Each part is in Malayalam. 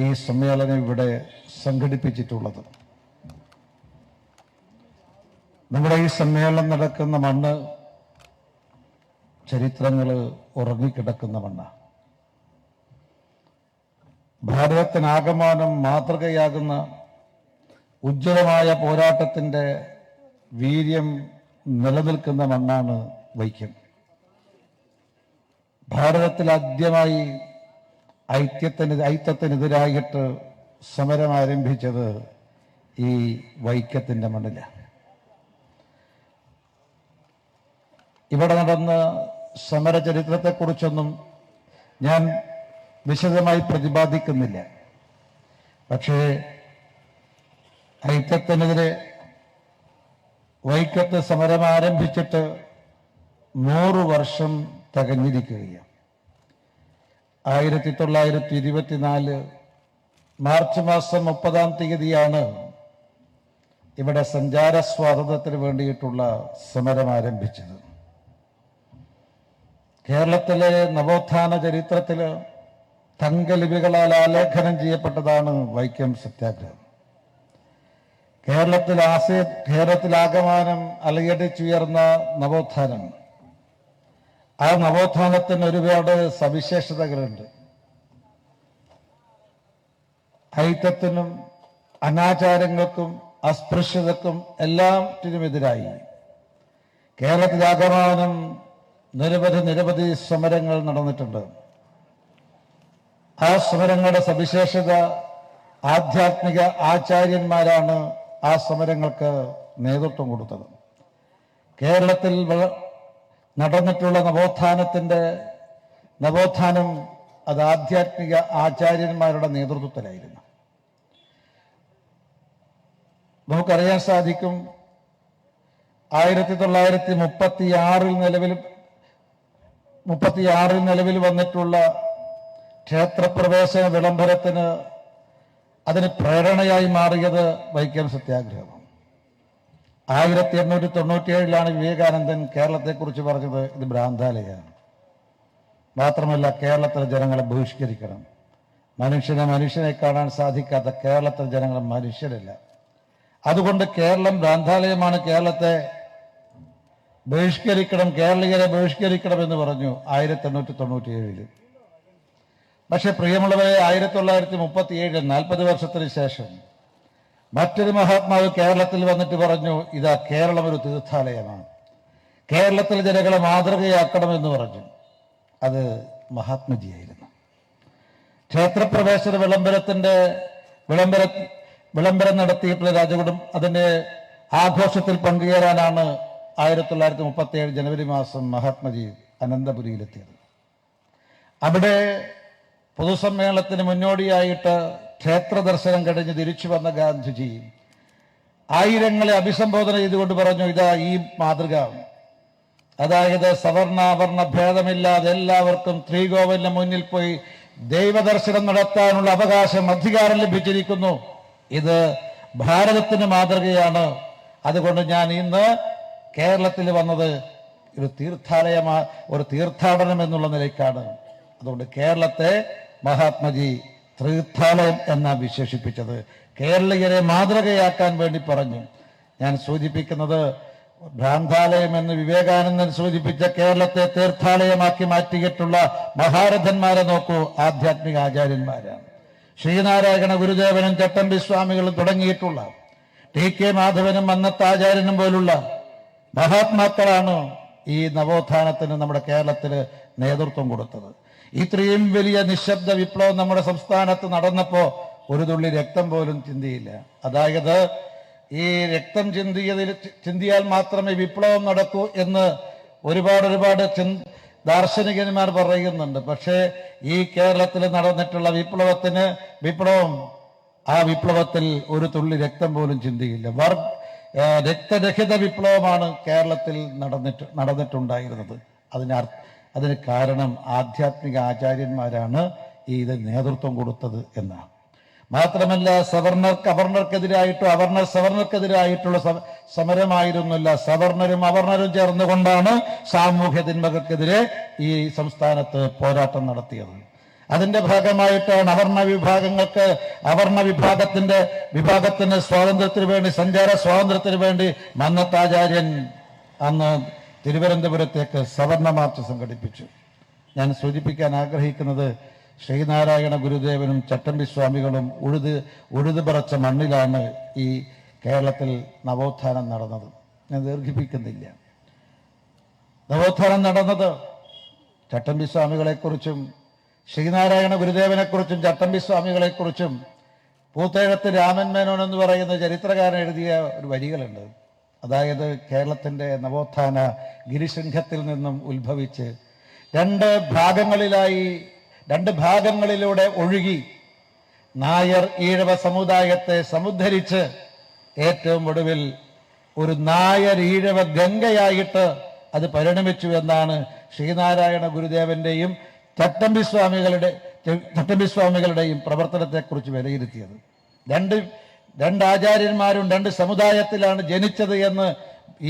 ഈ സമ്മേളനം ഇവിടെ സംഘടിപ്പിച്ചിട്ടുള്ളത്. നമ്മുടെ ഈ സമ്മേളനം നടക്കുന്ന മണ്ണ് ചരിത്രങ്ങൾ ഉറങ്ങിക്കിടക്കുന്ന മണ്ണാണ്. ഭാരതത്തിനാകമാനം മാതൃകയാകുന്ന ഉജ്ജ്വലമായ പോരാട്ടത്തിൻ്റെ വീര്യം നിലനിൽക്കുന്ന മണ്ണാണ് വൈക്കം. ഭാരതത്തിൽ ആദ്യമായി ഐക്യത്തിനെതിരായിട്ട് സമരം ആരംഭിച്ചത് ഈ വൈക്കത്തിൻ്റെ മണ്ണിലാണ്. ഇവിടെ നടന്ന സമരചരിത്രത്തെക്കുറിച്ചൊന്നും ഞാൻ വിശദമായി പ്രതിപാദിക്കുന്നില്ല. പക്ഷേ ഐക്യത്തിനെതിരെ വൈക്കത്ത് സമരം ആരംഭിച്ചിട്ട് 100 വർഷം തികഞ്ഞിരിക്കുകയാണ്. 1924 മാർച്ച് മാസം 30-ാം തീയതിയാണ് ഇവിടെ സഞ്ചാര സ്വാതന്ത്ര്യത്തിന് വേണ്ടിയിട്ടുള്ള സമരം ആരംഭിച്ചത്. കേരളത്തിലെ നവോത്ഥാന ചരിത്രത്തിൽ തങ്കലിപികളാൽ ആലേഖനം ചെയ്യപ്പെട്ടതാണ് വൈക്കം സത്യാഗ്രഹം. കേരളത്തിലാകമാനം അലയടിച്ചുയർന്ന നവോത്ഥാനം. ആ നവോത്ഥാനത്തിന് ഒരുപാട് സവിശേഷതകളുണ്ട്. ഐക്യത്തിനും അനാചാരങ്ങൾക്കും അസ്പൃശ്യതക്കും എല്ലാറ്റിനുമെതിരായി കേരളത്തിലാകമാനം നിരവധി സമരങ്ങൾ നടന്നിട്ടുണ്ട്. ആ സമരങ്ങളുടെ സവിശേഷത ആധ്യാത്മിക ആചാര്യന്മാരാണ് ആ സമരങ്ങൾക്ക് നേതൃത്വം കൊടുത്തത്. കേരളത്തിൽ നടന്നിട്ടുള്ള നവോത്ഥാനം അത് ആധ്യാത്മിക ആചാര്യന്മാരുടെ നേതൃത്വത്തിലായിരുന്നു. നമുക്കറിയാൻ സാധിക്കും, 1936 നിലവിൽ വന്നിട്ടുള്ള ക്ഷേത്രപ്രവേശന വിളംബരത്തിന് അതിന് പ്രേരണയായി മാറിയത് വൈക്കം സത്യാഗ്രഹമാണ്. 1897 വിവേകാനന്ദൻ കേരളത്തെക്കുറിച്ച് പറഞ്ഞത് ഇത് ഭ്രാന്താലയാണ്. മാത്രമല്ല, കേരളത്തിലെ ജനങ്ങളെ ബഹിഷ്കരിക്കണം. മനുഷ്യനെ കാണാൻ സാധിക്കാത്ത കേരളത്തിലെ ജനങ്ങൾ മനുഷ്യരല്ല. അതുകൊണ്ട് കേരളം ഭ്രാന്താലയമാണ്, കേരളത്തെ ബഹിഷ്കരിക്കണം, കേരളീയരെ ബഹിഷ്കരിക്കണം എന്ന് പറഞ്ഞു 1897. പക്ഷെ പ്രിയമുള്ളവരെ, 1937 40 വർഷത്തിന് ശേഷം മറ്റൊരു മഹാത്മാവ് കേരളത്തിൽ വന്നിട്ട് പറഞ്ഞു, ഇതാ കേരളം ഒരു തീർത്ഥാലയമാണ്, കേരളത്തിലെ ജനങ്ങളെ മാതൃകയാക്കണമെന്ന് പറഞ്ഞു. അത് മഹാത്മജിയായിരുന്നു. ക്ഷേത്രപ്രവേശന വിളംബരം നടത്തിയപ്പോൾ രാജകുടുംബം അതിന്റെ ആഘോഷത്തിൽ പങ്കുചേരാനാണ് 1937 ജനുവരി മാസം മഹാത്മജി അനന്തപുരിയിലെത്തിയത്. അവിടെ പൊതുസമ്മേളനത്തിന് മുന്നോടിയായിട്ട് ക്ഷേത്ര ദർശനം കഴിഞ്ഞ് തിരിച്ചു വന്ന ഗാന്ധിജി ആയിരങ്ങളെ അഭിസംബോധന ചെയ്തുകൊണ്ട് പറഞ്ഞു, ഇതാ ഈ മാതൃക, അതായത് സവർണാവർണ ഭേദമില്ലാതെ എല്ലാവർക്കും ശ്രീകോവിലിന് മുന്നിൽ പോയി ദൈവദർശനം നടത്താനുള്ള അവകാശം, അധികാരം ലഭിച്ചിരിക്കുന്നു. ഇത് ഭാരതത്തിന് മാതൃകയാണ്. അതുകൊണ്ട് ഞാൻ ഇന്ന് കേരളത്തിൽ വന്നത് ഒരു തീർത്ഥാടനം എന്നുള്ള നിലയ്ക്കാണ്. അതുകൊണ്ട് കേരളത്തെ മഹാത്മജി തീർത്ഥാലയം എന്നാണ് വിശേഷിപ്പിച്ചത്. കേരളീയരെ മാതൃകയാക്കാൻ വേണ്ടി പറഞ്ഞു. ഞാൻ സൂചിപ്പിക്കുന്നത്, ഭ്രാന്താലയം എന്ന് വിവേകാനന്ദൻ സൂചിപ്പിച്ച കേരളത്തെ തീർത്ഥാലയമാക്കി മാറ്റിയിട്ടുള്ള മഹാരഥന്മാരെ നോക്കൂ, ആധ്യാത്മിക ആചാര്യന്മാരാണ്. ശ്രീനാരായണ ഗുരുദേവനും ചട്ടമ്പി സ്വാമികളും തുടങ്ങിയിട്ടുള്ള ടി.കെ. മാധവനും മന്നത്താചാര്യനും പോലുള്ള മഹാത്മാക്കളാണ് ഈ നവോത്ഥാനത്തിന് നമ്മുടെ കേരളത്തിന് നേതൃത്വം കൊടുത്തത്. ഇത്രയും വലിയ നിശബ്ദ വിപ്ലവം നമ്മുടെ സംസ്ഥാനത്ത് നടന്നപ്പോ ഒരു തുള്ളി രക്തം പോലും ചിന്തിയില്ല. അതായത് ഈ രക്തം ചിന്തിയാൽ മാത്രമേ വിപ്ലവം നടക്കൂ എന്ന് ഒരുപാട് ദാർശനികന്മാർ പറയുന്നുണ്ട്. പക്ഷേ ഈ കേരളത്തിൽ നടന്നിട്ടുള്ള വിപ്ലവത്തിൽ ഒരു തുള്ളി രക്തം പോലും ചിന്തിയില്ല. രക്തരഹിത വിപ്ലവമാണ് കേരളത്തിൽ നടന്നിട്ടുണ്ടായിരുന്നത്. അതിന് കാരണം ആധ്യാത്മിക ആചാര്യന്മാരാണ് ഇത് നേതൃത്വം കൊടുത്തത് എന്നാണ്. മാത്രമല്ല, അവർണർ സവർണർക്കെതിരായിട്ടുള്ള സമരമായിരുന്നില്ല. സവർണരും അവർണരും ചേർന്നുകൊണ്ടാണ് സാമൂഹ്യ തിന്മകൾക്കെതിരെ ഈ സംസ്ഥാനത്ത് പോരാട്ടം നടത്തിയത്. അതിന്റെ ഭാഗമായിട്ടാണ് അവർണ വിഭാഗത്തിന് സ്വാതന്ത്ര്യത്തിന് വേണ്ടി, സഞ്ചാര സ്വാതന്ത്ര്യത്തിന് വേണ്ടി മന്നത്താചാര്യൻ അന്ന് തിരുവനന്തപുരത്തേക്ക് സവർണ മാർച്ച് സംഘടിപ്പിച്ചു. ഞാൻ സൂചിപ്പിക്കാൻ ആഗ്രഹിക്കുന്നത്, ശ്രീനാരായണ ഗുരുദേവനും ചട്ടമ്പി സ്വാമികളും ഉഴുതുപറച്ച മണ്ണിലാണ് ഈ കേരളത്തിൽ നവോത്ഥാനം നടന്നത്. ഞാൻ ദീർഘിപ്പിക്കുന്നില്ല. നവോത്ഥാനം നടന്നത് ചട്ടമ്പി സ്വാമികളെക്കുറിച്ചും ശ്രീനാരായണ ഗുരുദേവനെക്കുറിച്ചും ചട്ടമ്പി സ്വാമികളെക്കുറിച്ചും പൂത്തേഴത്ത് രാമൻ മേനോൻ എന്ന് പറയുന്ന ചരിത്രകാരൻ എഴുതിയ ഒരു വരികളുണ്ട്. അതായത് കേരളത്തിൻ്റെ നവോത്ഥാന ഗിരിശൃംഖത്തിൽ നിന്നും ഉത്ഭവിച്ച് രണ്ട് ഭാഗങ്ങളിലൂടെ ഒഴുകി നായർ ഈഴവ സമുദായത്തെ സമുദ്ധരിച്ച് ഏറ്റവും ഒടുവിൽ ഒരു നായർ ഈഴവ ഗംഗയായിട്ട് അത് പരിണമിച്ചു എന്നാണ് ശ്രീനാരായണ ഗുരുദേവന്റെയും ചട്ടമ്പി സ്വാമികളുടെയും പ്രവർത്തനത്തെക്കുറിച്ച് വിലയിരുത്തിയത്. രണ്ട് ആചാര്യന്മാരും രണ്ട് സമുദായത്തിലാണ് ജനിച്ചത് എന്ന്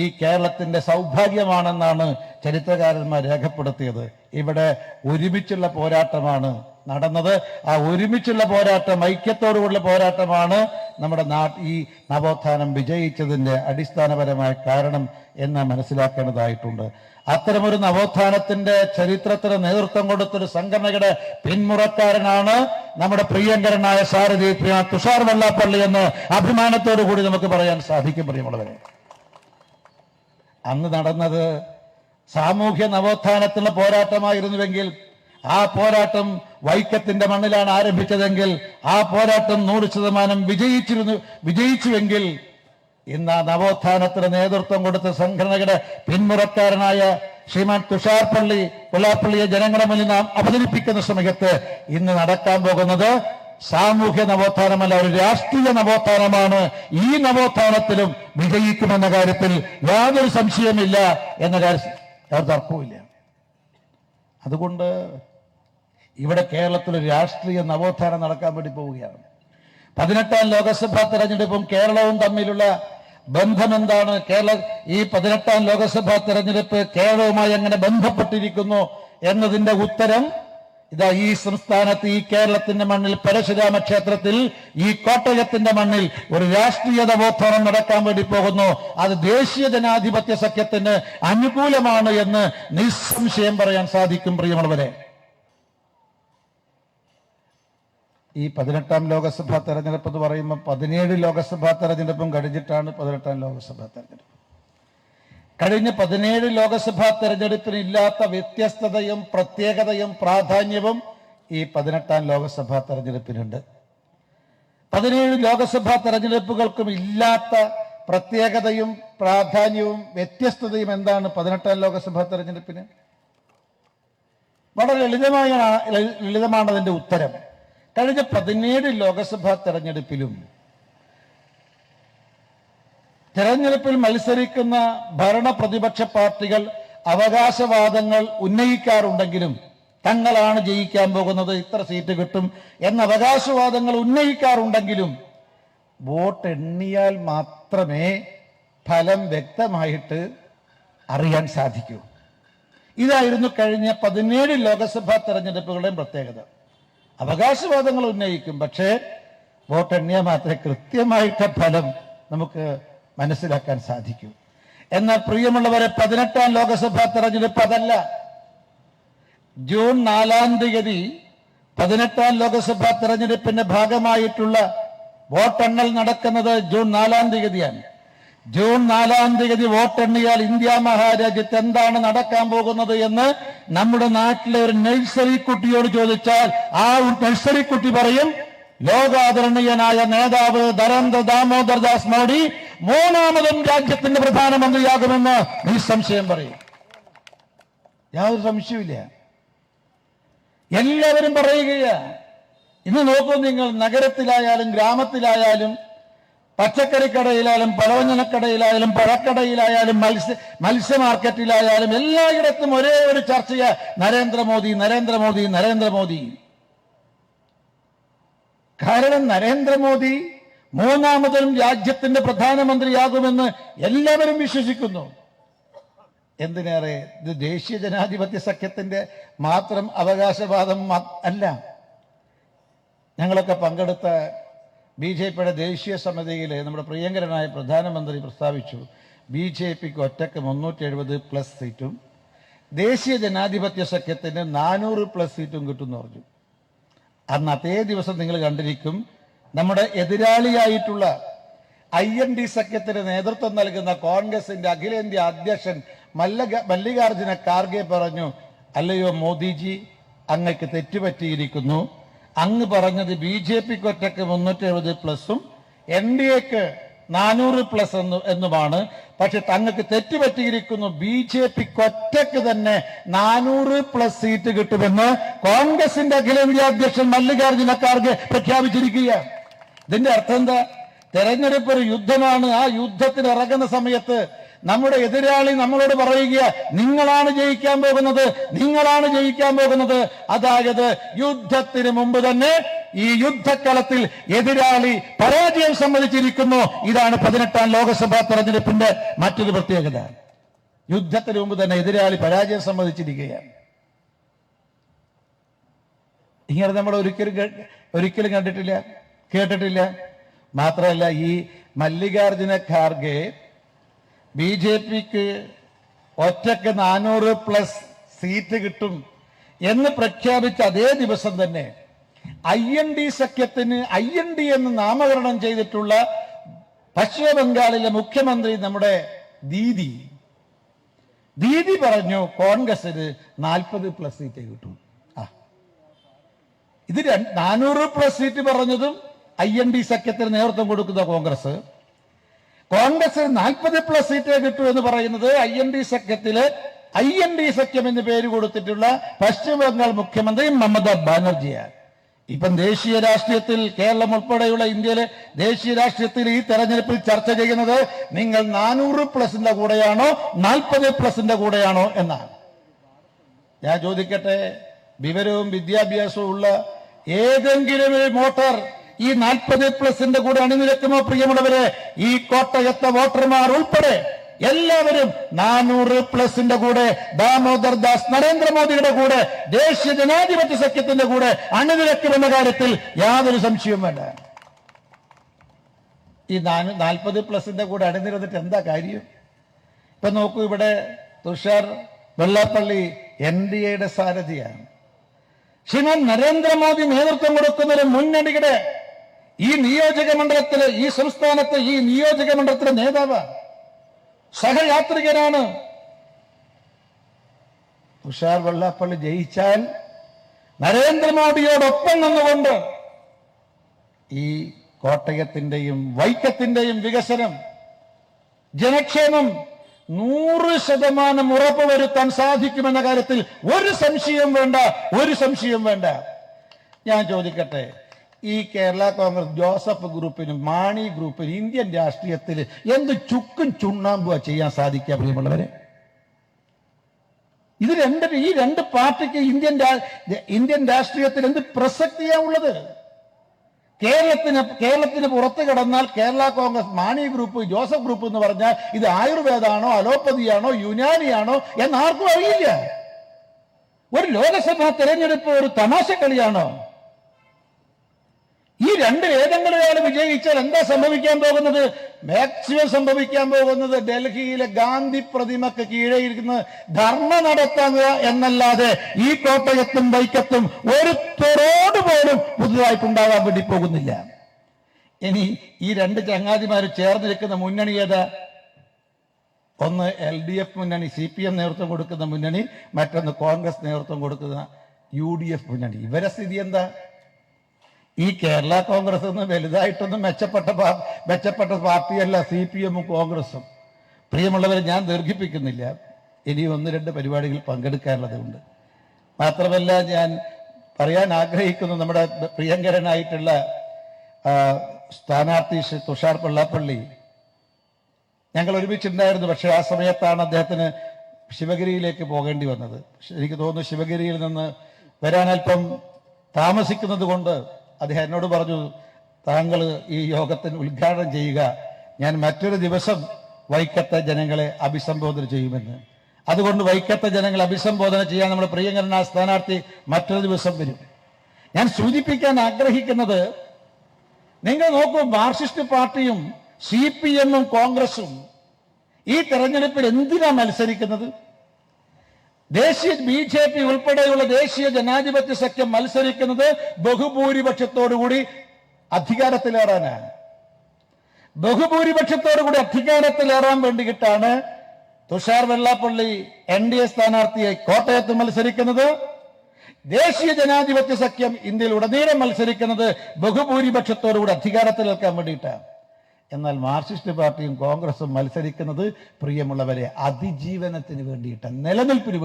ഈ കേരളത്തിന്റെ സൗഭാഗ്യമാണെന്നാണ് ചരിത്രകാരന്മാർ രേഖപ്പെടുത്തിയത്. ഇവിടെ ഒരുമിച്ചുള്ള പോരാട്ടമാണ് നടന്നത്. ആ ഒരുമിച്ചുള്ള പോരാട്ടം, ഐക്യത്തോടുള്ള പോരാട്ടമാണ് നമ്മുടെ ഈ നവോത്ഥാനം വിജയിച്ചതിന്റെ അടിസ്ഥാനപരമായ കാരണം എന്ന് മനസ്സിലാക്കേണ്ടതായിട്ടുണ്ട്. അത്തരമൊരു നവോത്ഥാനത്തിന്റെ ചരിത്രത്തിന് നേതൃത്വം കൊടുത്തൊരു സംഘടനയുടെ പിന്മുറക്കാരനാണ് നമ്മുടെ പ്രിയങ്കരനായ സാരഥി തുഷാർ വെള്ളാപ്പള്ളി എന്ന് അഭിമാനത്തോടു കൂടി നമുക്ക് പറയാൻ സാധിക്കും. പ്രിയമുള്ളവരെ, അന്ന് നടന്നത് സാമൂഹ്യ നവോത്ഥാനത്തിനുള്ള പോരാട്ടമായിരുന്നുവെങ്കിൽ, ആ പോരാട്ടം വൈക്കത്തിന്റെ മണ്ണിലാണ് ആരംഭിച്ചതെങ്കിൽ, ആ പോരാട്ടം 100% വിജയിച്ചുവെങ്കിൽ ഇന്ന് ആ നവോത്ഥാനത്തിന് നേതൃത്വം കൊടുത്ത സംഘടനയുടെ പിന്മുറക്കാരനായ ശ്രീമാൻ തുഷാർ വെള്ളാപ്പള്ളിയെ ജനങ്ങളുടെ മുന്നിൽ നാം അവതരിപ്പിക്കുന്ന സമയത്ത് ഇന്ന് നടക്കാൻ പോകുന്നത് സാമൂഹ്യ നവോത്ഥാനമല്ല, ഒരു രാഷ്ട്രീയ നവോത്ഥാനമാണ്. ഈ നവോത്ഥാനത്തിലും വിജയിക്കുമെന്ന കാര്യത്തിൽ യാതൊരു സംശയമില്ല എന്ന കാര്യത്തിൽ യാതൊരു തർക്കവുമില്ല. അതുകൊണ്ട് ഇവിടെ കേരളത്തിൽ ഒരു രാഷ്ട്രീയ നവോത്ഥാനം നടക്കാൻ വേണ്ടി പോവുകയാണ്. 18ാം ലോകസഭാ തെരഞ്ഞെടുപ്പും കേരളവും തമ്മിലുള്ള ബന്ധം എന്താണ്? ഈ 18ാം ലോകസഭാ തെരഞ്ഞെടുപ്പ് കേരളവുമായി എങ്ങനെ ബന്ധപ്പെട്ടിരിക്കുന്നു എന്നതിന്റെ ഉത്തരം ഇതാ ഈ സംസ്ഥാനത്ത്, ഈ കേരളത്തിന്റെ മണ്ണിൽ, പരശുരാമ ക്ഷേത്രത്തിൽ, ഈ കോട്ടയത്തിന്റെ മണ്ണിൽ ഒരു രാഷ്ട്രീയ നവോത്ഥാനം നടക്കാൻ വേണ്ടി പോകുന്നു. അത് ദേശീയ ജനാധിപത്യ സഖ്യത്തിന് അനുകൂലമാണ് എന്ന് നിസ്സംശയം പറയാൻ സാധിക്കും. പ്രിയമുള്ളവരെ, ഈ 18ാം ലോകസഭാ തെരഞ്ഞെടുപ്പ് എന്ന് പറയുമ്പോൾ 17 ലോകസഭാ തെരഞ്ഞെടുപ്പും കഴിഞ്ഞിട്ടാണ് 18ാം ലോകസഭാ തെരഞ്ഞെടുപ്പ്. കഴിഞ്ഞ 17 ലോകസഭാ തെരഞ്ഞെടുപ്പിന് ഇല്ലാത്ത വ്യത്യസ്തതയും പ്രത്യേകതയും പ്രാധാന്യവും ഈ 18ാം ലോകസഭാ തെരഞ്ഞെടുപ്പിനുണ്ട്. 17 ലോകസഭാ തെരഞ്ഞെടുപ്പുകൾക്കും ഇല്ലാത്ത പ്രത്യേകതയും പ്രാധാന്യവും വ്യത്യസ്തതയും എന്താണ് 18ാം ലോകസഭാ തെരഞ്ഞെടുപ്പിന്? വളരെ ലളിതമാണ് അതിന്റെ ഉത്തരം. കഴിഞ്ഞ 17 ലോകസഭാ തെരഞ്ഞെടുപ്പിൽ മത്സരിക്കുന്ന ഭരണ പ്രതിപക്ഷ പാർട്ടികൾ അവകാശവാദങ്ങൾ ഉന്നയിക്കാറുണ്ടെങ്കിലും, തങ്ങളാണ് ജയിക്കാൻ പോകുന്നത്, ഇത്ര സീറ്റ് കിട്ടും എന്ന അവകാശവാദങ്ങൾ ഉന്നയിക്കാറുണ്ടെങ്കിലും വോട്ട് എണ്ണിയാൽ മാത്രമേ ഫലം വ്യക്തമായിട്ട് അറിയാൻ സാധിക്കൂ. ഇതായിരുന്നു കഴിഞ്ഞ 17 ലോകസഭാ തെരഞ്ഞെടുപ്പുകളുടെയും പ്രത്യേകത. അവകാശവാദങ്ങൾ ഉന്നയിക്കും, പക്ഷേ വോട്ട് എണ്ണിയാൽ മാത്രമേ കൃത്യമായിട്ട് ഫലം നമുക്ക് മനസ്സിലാക്കാൻ സാധിക്കൂ. എന്നാൽ പ്രിയമുള്ളവരെ, 18ാം ലോകസഭാ തെരഞ്ഞെടുപ്പ് അതല്ല. ജൂൺ 4-ാം തീയതി 18ാം ലോകസഭാ തെരഞ്ഞെടുപ്പിന്റെ ഭാഗമായിട്ടുള്ള വോട്ടെണ്ണൽ നടക്കുന്നത് ജൂൺ 4-ാം തീയതിയാണ്. ജൂൺ 4-ാം തീയതി വോട്ടെണ്ണിയാൽ ഇന്ത്യ മഹാരാജ്യത്ത് എന്താണ് നടക്കാൻ പോകുന്നത് എന്ന് നമ്മുടെ നാട്ടിലെ ഒരു നഴ്സറി കുട്ടിയോട് ചോദിച്ചാൽ ആ നഴ്സറി കുട്ടി പറയും, ലോകാദരണീയനായ നേതാവ് നരേന്ദ്ര ദാമോദർദാസ് മോഡി 3ാമതും രാജ്യത്തിന്റെ പ്രധാനമന്ത്രിയാകുമെന്ന് നിസ്സംശയം പറയും. യാതൊരു സംശയമില്ല, എല്ലാവരും പറയുകയാണ്. ഇന്ന് നോക്കൂ നിങ്ങൾ, നഗരത്തിലായാലും ഗ്രാമത്തിലായാലും പച്ചക്കറിക്കടയിലായാലും പലവ്യഞ്ജനക്കടയിലായാലും പഴക്കടയിലായാലും മത്സ്യ മാർക്കറ്റിലായാലും എല്ലായിടത്തും ഒരേ ഒരു ചർച്ചയാ, നരേന്ദ്രമോദി നരേന്ദ്രമോദി നരേന്ദ്രമോദി. കാരണം നരേന്ദ്രമോദി 3ാമതും രാജ്യത്തിന്റെ പ്രധാനമന്ത്രിയാകുമെന്ന് എല്ലാവരും വിശ്വസിക്കുന്നു. എന്തിനേറെ ഇത് ദേശീയ ജനാധിപത്യ സഖ്യത്തിന്റെ മാത്രം അവകാശവാദം അല്ല. ഞങ്ങളൊക്കെ പങ്കെടുത്ത BJPയുടെ ദേശീയ സമിതിയിൽ നമ്മുടെ പ്രിയങ്കരനായ പ്രധാനമന്ത്രി പ്രസ്താവിച്ചു, BJPക്ക് ഒറ്റക്ക് 370+ സീറ്റും ദേശീയ ജനാധിപത്യ സഖ്യത്തിന് 400+ സീറ്റും കിട്ടുമെന്ന് പറഞ്ഞു. അന്ന് അതേ ദിവസം നിങ്ങൾ കണ്ടിരിക്കും നമ്മുടെ എതിരാളിയായിട്ടുള്ള IND സഖ്യത്തിന് നേതൃത്വം നൽകുന്ന കോൺഗ്രസിന്റെ അഖിലേന്ത്യാ അധ്യക്ഷൻ മല്ലികാർജുന ഖാർഗെ പറഞ്ഞു, അല്ലയോ മോദിജി, അങ്ങക്ക് തെറ്റുപറ്റിയിരിക്കുന്നു. അങ്ങ് പറഞ്ഞത് BJPക്ക് ഒറ്റക്ക് 370+ഉം NDAക്ക് 400+ എന്നുമാണ്. പക്ഷെ തങ്ങൾക്ക് തെറ്റുപറ്റിയിരിക്കുന്നു. BJPക്ക് ഒറ്റക്ക് തന്നെ 400+ സീറ്റ് കിട്ടുമെന്ന് കോൺഗ്രസിന്റെ അഖിലേന്ത്യാ അധ്യക്ഷൻ മല്ലികാർജുന ഖാർഗെ പ്രഖ്യാപിച്ചിരിക്കുകയാണ്. ഇതിന്റെ അർത്ഥം എന്താ? തെരഞ്ഞെടുപ്പ് ഒരു യുദ്ധമാണ്. ആ യുദ്ധത്തിന് ഇറങ്ങുന്ന സമയത്ത് നമ്മുടെ എതിരാളി നമ്മളോട് പറയുക, നിങ്ങളാണ് ജയിക്കാൻ പോകുന്നത്, നിങ്ങളാണ് ജയിക്കാൻ പോകുന്നത്. അതായത് യുദ്ധത്തിന് മുമ്പ് തന്നെ ഈ യുദ്ധക്കളത്തിൽ എതിരാളി പരാജയം സമ്മതിച്ചിരിക്കുന്നു. ഇതാണ് 18ാം ലോക്സഭാ തെരഞ്ഞെടുപ്പിന്റെ മറ്റൊരു പ്രത്യേകത. യുദ്ധത്തിന് മുമ്പ് തന്നെ എതിരാളി പരാജയം സമ്മതിച്ചിരിക്കുകയാണ്. ഇങ്ങനെ നമ്മൾ ഒരിക്കലും കണ്ടിട്ടില്ല, കേട്ടിട്ടില്ല. മാത്രമല്ല, ഈ മല്ലികാർജുന ഖാർഗെ BJPക്ക് ഒറ്റക്ക് 400+ സീറ്റ് കിട്ടും എന്ന് പ്രഖ്യാപിച്ച അതേ ദിവസം തന്നെ IND സഖ്യത്തിന് IND എന്ന് നാമകരണം ചെയ്തിട്ടുള്ള പശ്ചിമ ബംഗാളിലെ മുഖ്യമന്ത്രി നമ്മുടെ ദീദി പറഞ്ഞു കോൺഗ്രസിന് 40+ സീറ്റേ കിട്ടും. ഇത് 400+ സീറ്റ് പറഞ്ഞതും IND സഖ്യത്തിന് നേതൃത്വം കൊടുക്കുന്ന കോൺഗ്രസിന് 40+ സീറ്റേ കിട്ടൂ എന്ന് പറയുന്നത് IND സഖ്യം എന്ന് പേര് കൊടുത്തിട്ടുള്ള പശ്ചിമ ബംഗാൾ മുഖ്യമന്ത്രി മമതാ ബാനർജിയാണ്. ഇപ്പം ദേശീയ രാഷ്ട്രീയത്തിൽ, കേരളം ഉൾപ്പെടെയുള്ള ഇന്ത്യയിലെ ദേശീയ രാഷ്ട്രീയത്തിൽ ഈ തെരഞ്ഞെടുപ്പിൽ ചർച്ച ചെയ്യുന്നത് നിങ്ങൾ 400+ന്റെ കൂടെയാണോ 40+ന്റെ കൂടെയാണോ എന്നാണ്. ഞാൻ ചോദിക്കട്ടെ, വിവരവും വിദ്യാഭ്യാസവും ഉള്ള ഏതെങ്കിലും ഒരു വോട്ടർ ഈ 40+ന്റെ കൂടെ അണിനിരക്കുമോ? പ്രിയമുള്ളവരെ, ഈ കോട്ടയത്തെ വോട്ടർമാർ ഉൾപ്പെടെ എല്ലാവരും 400+ന്റെ കൂടെ, ദാമോദർ ദാസ് നരേന്ദ്രമോദിയുടെ കൂടെ, ദേശീയ ജനാധിപത്യ സഖ്യത്തിന്റെ കൂടെ അണിനിരക്കുമെന്ന കാര്യത്തിൽ യാതൊരു സംശയവും വേണ്ട. ഈ 40+ന്റെ കൂടെ അണിനിരന്നിട്ട് എന്താ കാര്യം? ഇപ്പൊ നോക്കൂ, ഇവിടെ തുഷാർ വെള്ളാപ്പള്ളി NDAയുടെ സാരഥിയാണ്. ശ്രീമാൻ നരേന്ദ്രമോദി നേതൃത്വം കൊടുക്കുന്ന ഒരു മുന്നണിയുടെ ഈ നിയോജക മണ്ഡലത്തിലെ, ഈ സംസ്ഥാനത്തെ ഈ നിയോജക മണ്ഡലത്തിലെ നേതാവ്, സഹയാത്രികനാണ്. തുഷാർ വെള്ളാപ്പള്ളി ജയിച്ചാൽ നരേന്ദ്രമോദിയോടൊപ്പം നിന്നുകൊണ്ട് ഈ കോട്ടയത്തിന്റെയും വൈക്കത്തിന്റെയും വികസനം, ജനക്ഷേമം 100% ഉറപ്പുവരുത്താൻ സാധിക്കുമെന്ന കാര്യത്തിൽ ഒരു സംശയം വേണ്ട. ഞാൻ ചോദിക്കട്ടെ, ഈ കേരള കോൺഗ്രസ് ജോസഫ് ഗ്രൂപ്പിനും മാണി ഗ്രൂപ്പിനും ഇന്ത്യൻ രാഷ്ട്രീയത്തിൽ എന്ത് ചുക്കും ചുണ്ണാമ്പുക ചെയ്യാൻ സാധിക്കുക? പ്രിയമുള്ളവരെ, ഈ രണ്ട് പാർട്ടിക്ക് ഇന്ത്യൻ രാഷ്ട്രീയത്തിൽ എന്ത് പ്രസക്തിയാ ഉള്ളത്? കേരളത്തിന് പുറത്ത് കടന്നാൽ Kerala Congress, Mani group, Joseph group എന്ന് പറഞ്ഞാൽ ഇത് ആയുർവേദാണോ അലോപ്പതിയാണോ യുനാനിയാണോ എന്ന് ആർക്കും അറിയില്ല. ഒരു ലോകസഭാ തെരഞ്ഞെടുപ്പ് ഒരു തമാശ കളിയാണോ? ഈ രണ്ടിൽ ഏതെങ്കിലും ഒരാൾ വിജയിച്ചാൽ എന്താ സംഭവിക്കാൻ പോകുന്നത്? മാക്സിമം സംഭവിക്കാൻ പോകുന്നത് ഡൽഹിയിലെ ഗാന്ധി പ്രതിമക്ക് കീഴെ ഇരുന്ന് ധർമ്മ നടത്തുക എന്നല്ലാതെ ഈ കോട്ടയത്തും വൈക്കത്തും ഒരു റോഡ് പോലും പുതുതായിട്ടുണ്ടാകാൻ വേണ്ടി പോകുന്നില്ല. ഇനി ഈ രണ്ട് ചങ്ങാതിമാര് ചേർന്ന് നിൽക്കുന്ന മുന്നണി ഏതാ? ഒന്ന് LDF മുന്നണി, CPM നേതൃത്വം കൊടുക്കുന്ന മുന്നണി, മറ്റൊന്ന് കോൺഗ്രസ് നേതൃത്വം കൊടുക്കുന്ന UDF മുന്നണി. ഇവരെ സ്ഥിതി എന്താ? ഈ കേരള കോൺഗ്രസ് ഒന്നും വലുതായിട്ടൊന്നും മെച്ചപ്പെട്ട പാർട്ടിയല്ല CPM-ഉം കോൺഗ്രസും. പ്രിയമുള്ളവരെ, ഞാൻ ദീർഘിപ്പിക്കുന്നില്ല. ഇനി 1-2 പരിപാടികൾ പങ്കെടുക്കാനുള്ളതുണ്ട്. മാത്രമല്ല, ഞാൻ പറയാൻ ആഗ്രഹിക്കുന്നു, നമ്മുടെ പ്രിയങ്കരനായിട്ടുള്ള സ്ഥാനാർത്ഥി ശ്രീ തുഷാർ വെള്ളാപ്പള്ളി, ഞങ്ങൾ ഒരുമിച്ചുണ്ടായിരുന്നു. പക്ഷെ ആ സമയത്താണ് അദ്ദേഹത്തിന് ശിവഗിരിയിലേക്ക് പോകേണ്ടി വന്നത്. എനിക്ക് തോന്നുന്നു ശിവഗിരിയിൽ നിന്ന് വരാൻ അല്പം താമസിക്കുന്നത് കൊണ്ട് അദ്ദേഹം എന്നോട് പറഞ്ഞു, താങ്കൾ ഈ യോഗത്തിന് ഉദ്ഘാടനം ചെയ്യുക, ഞാൻ മറ്റൊരു ദിവസം വൈക്കത്തെ ജനങ്ങളെ അഭിസംബോധന ചെയ്യുമെന്ന്. അതുകൊണ്ട് വൈക്കത്തെ ജനങ്ങൾ അഭിസംബോധന ചെയ്യാൻ നമ്മുടെ പ്രിയങ്കരനായ സ്ഥാനാർത്ഥി മറ്റൊരു ദിവസം വരും. ഞാൻ സൂചിപ്പിക്കാൻ ആഗ്രഹിക്കുന്നത്, നിങ്ങൾ നോക്കൂ, മാർക്സിസ്റ്റ് പാർട്ടിയും CPM-ഉം കോൺഗ്രസും ഈ തെരഞ്ഞെടുപ്പിൽ എന്തിനാ മത്സരിക്കുന്നത്? ദേശീയ BJP ഉൾപ്പെടെയുള്ള ദേശീയ ജനാധിപത്യ സഖ്യം മത്സരിക്കുന്നത് ബഹുഭൂരിപക്ഷത്തോടുകൂടി അധികാരത്തിലേറാനാണ്. ബഹുഭൂരിപക്ഷത്തോടുകൂടി അധികാരത്തിലേറാൻ വേണ്ടിയിട്ടാണ് തുഷാർ വെള്ളാപ്പള്ളി NDA സ്ഥാനാർത്ഥിയായി കോട്ടയത്ത് മത്സരിക്കുന്നത്. ദേശീയ ജനാധിപത്യ സഖ്യം ഇന്ത്യയിൽ ഉടനീളം മത്സരിക്കുന്നത് ബഹുഭൂരിപക്ഷത്തോടുകൂടി അധികാരത്തിലേൽക്കാൻ വേണ്ടിയിട്ടാണ്. എന്നാൽ മാർക്സിസ്റ്റ് പാർട്ടിയും കോൺഗ്രസും മത്സരിക്കുന്നത്, പ്രിയമുള്ളവരെ, അതിജീവനത്തിന് വേണ്ടിയിട്ടാണ്, നിലനിൽപ്പിന്